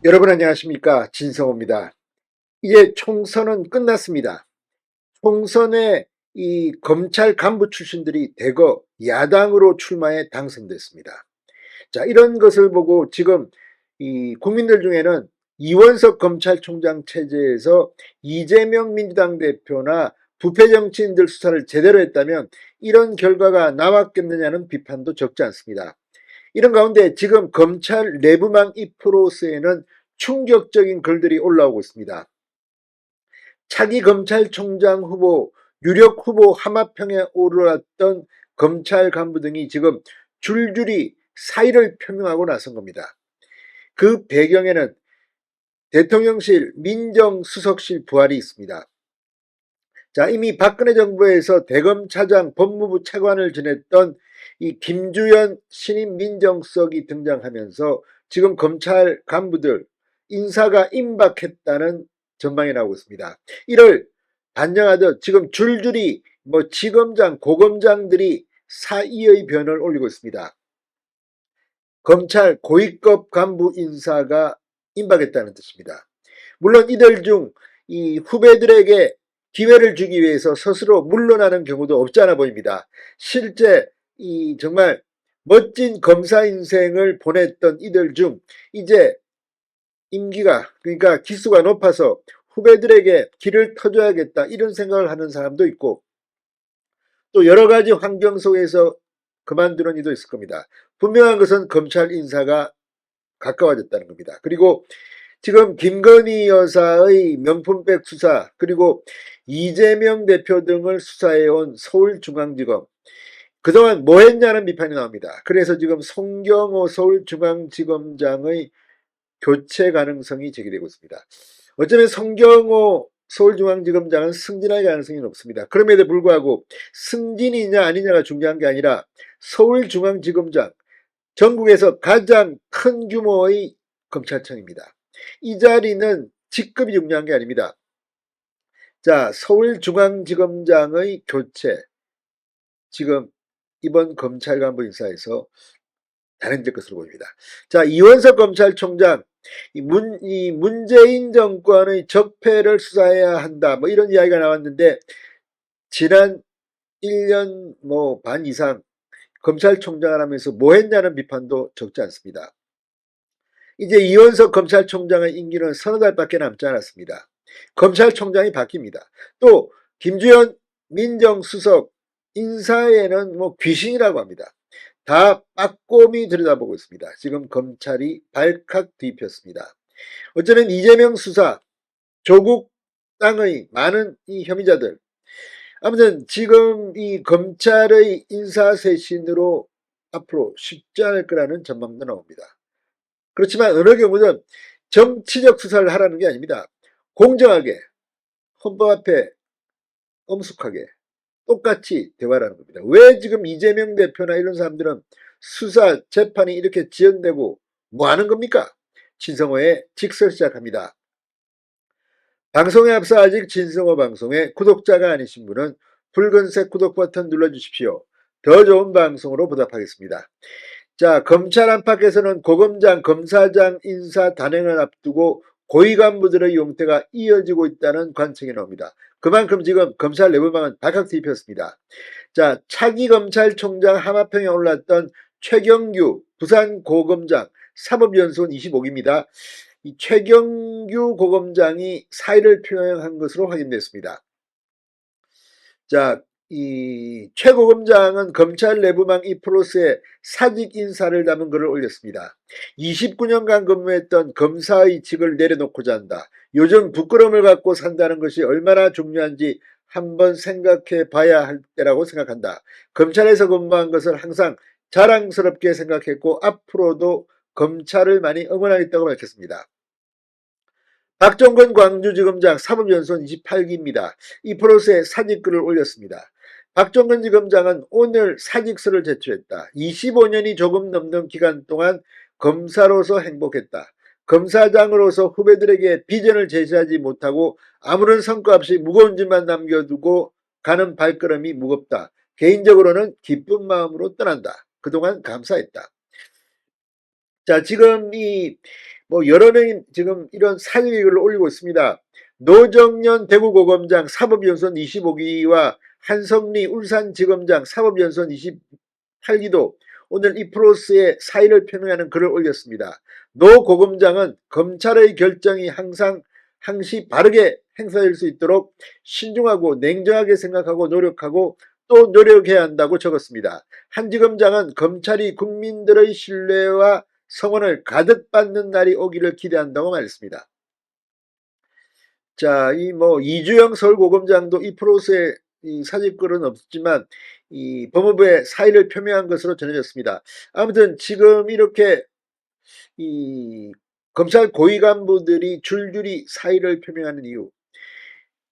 여러분 안녕하십니까? 진성호입니다. 이제 총선은 끝났습니다. 총선에 이 검찰 간부 출신들이 대거 야당으로 출마해 당선됐습니다. 자, 이런 것을 보고 지금 이 국민들 중에는 이원석 검찰총장 체제에서 이재명 민주당 대표나 부패 정치인들 수사를 제대로 했다면 이런 결과가 나왔겠느냐는 비판도 적지 않습니다. 이런 가운데 지금 검찰 내부망 2%에는 충격적인 글들이 올라오고 있습니다. 차기 검찰총장 후보, 유력 후보 하마평에 오르렀던 검찰 간부 등이 지금 줄줄이 사의를 표명하고 나선 겁니다. 그 배경에는 대통령실 민정수석실 부활이 있습니다. 자, 이미 박근혜 정부에서 대검차장 법무부 차관을 지냈던 이 김주연 신임 민정수석이 등장하면서 지금 검찰 간부들 인사가 임박했다는 전망이 나오고 있습니다. 이를 반영하듯 지금 줄줄이 지검장, 고검장들이 사의의 변을 올리고 있습니다. 검찰 고위급 간부 인사가 임박했다는 뜻입니다. 물론 이들 중 이 후배들에게 기회를 주기 위해서 스스로 물러나는 경우도 없지 않아 보입니다. 실제 이 정말 멋진 검사 인생을 보냈던 이들 중 이제 임기가 그러니까 기수가 높아서 후배들에게 길을 터줘야겠다 이런 생각을 하는 사람도 있고 또 여러 가지 환경 속에서 그만두는 이도 있을 겁니다. 분명한 것은 검찰 인사가 가까워졌다는 겁니다. 그리고 지금 김건희 여사의 명품백 수사 그리고 이재명 대표 등을 수사해온 서울중앙지검 그동안 뭐 했냐는 비판이 나옵니다. 그래서 지금 송경호 서울중앙지검장의 교체 가능성이 제기되고 있습니다. 어쩌면 송경호 서울중앙지검장은 승진할 가능성이 높습니다. 그럼에도 불구하고 승진이냐 아니냐가 중요한 게 아니라 서울중앙지검장 전국에서 가장 큰 규모의 검찰청입니다. 이 자리는 직급이 중요한 게 아닙니다. 자, 서울중앙지검장의 교체 지금 이번 검찰 간부 인사에서 단행될 것으로 보입니다. 자, 이원석 검찰총장 이 문재인 정권의 적폐를 수사해야 한다 이런 이야기가 나왔는데 지난 1년 반 이상 검찰총장을 하면서 뭐 했냐는 비판도 적지 않습니다. 이제 이원석 검찰총장의 임기는 서너 달밖에 남지 않았습니다. 검찰총장이 바뀝니다. 또 김주현 민정수석 인사에는 귀신이라고 합니다. 다 빠꼼히 들여다보고 있습니다. 지금 검찰이 발칵 뒤집혔습니다. 어쩌면 이재명 수사, 조국 땅의 많은 이 혐의자들 아무튼 지금 이 검찰의 인사쇄신으로 앞으로 쉽지 않을 거라는 전망도 나옵니다. 그렇지만 어느 경우는 정치적 수사를 하라는 게 아닙니다. 공정하게 헌법 앞에 엄숙하게 똑같이 대화라는 겁니다. 왜 지금 이재명 대표나 이런 사람들은 수사 재판이 이렇게 지연되고 뭐 하는 겁니까? 진성호의 직설 시작합니다. 방송에 앞서 아직 진성호 방송에 구독자가 아니신 분은 붉은색 구독 버튼 눌러주십시오. 더 좋은 방송으로 보답하겠습니다. 자, 검찰 안팎에서는 고검장, 검사장 인사 단행을 앞두고 고위 간부들의 용태가 이어지고 있다는 관측이 나옵니다. 그만큼 지금 검찰 내부망은 발칵 뒤집혔습니다. 자, 차기 검찰총장 하마평에 올랐던 최경규 부산 고검장 사법연수원 25기입니다. 이 최경규 고검장이 사의를 표명한 것으로 확인됐습니다. 자, 이 최고검장은 검찰 내부망 2%의 사직 인사를 담은 글을 올렸습니다. 29년간 근무했던 검사의 직을 내려놓고자 한다. 요즘 부끄러움을 갖고 산다는 것이 얼마나 중요한지 한번 생각해 봐야 할 때라고 생각한다. 검찰에서 근무한 것을 항상 자랑스럽게 생각했고 앞으로도 검찰을 많이 응원하겠다고 밝혔습니다. 박종건 광주지검장 사법연수원 28기입니다. 이 프로스에 사직글을 올렸습니다. 박종건 지검장은 오늘 사직서를 제출했다. 25년이 조금 넘는 기간 동안 검사로서 행복했다. 검사장으로서 후배들에게 비전을 제시하지 못하고 아무런 성과 없이 무거운 짐만 남겨두고 가는 발걸음이 무겁다. 개인적으로는 기쁜 마음으로 떠난다. 그동안 감사했다. 자, 지금 이 뭐 여러 명이 지금 이런 사의 글을 올리고 있습니다. 노정년 대구고검장 사법연수원 25기와 한성리 울산지검장 사법연수원 28기도 오늘 이 프로세스에 사의를 표명하는 글을 올렸습니다. 노 고검장은 검찰의 결정이 항시 바르게 행사될 수 있도록 신중하고 냉정하게 생각하고 노력하고 또 노력해야 한다고 적었습니다. 한 지검장은 검찰이 국민들의 신뢰와 성원을 가득 받는 날이 오기를 기대한다고 말했습니다. 자, 이주영 서울고검장도 이 프로세스에 이 사직글은 없지만 이 법무부에 사의를 표명한 것으로 전해졌습니다. 아무튼 지금 이렇게 이 검찰 고위 간부들이 줄줄이 사의를 표명하는 이유,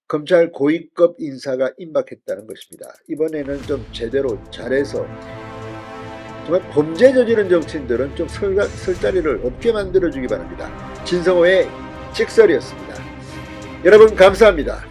검찰 고위급 인사가 임박했다는 것입니다. 이번에는 좀 제대로 잘해서 정말 범죄 저지른 정치인들은 좀 설자리를 없게 만들어주기 바랍니다. 진성호의 직설이었습니다. 여러분 감사합니다.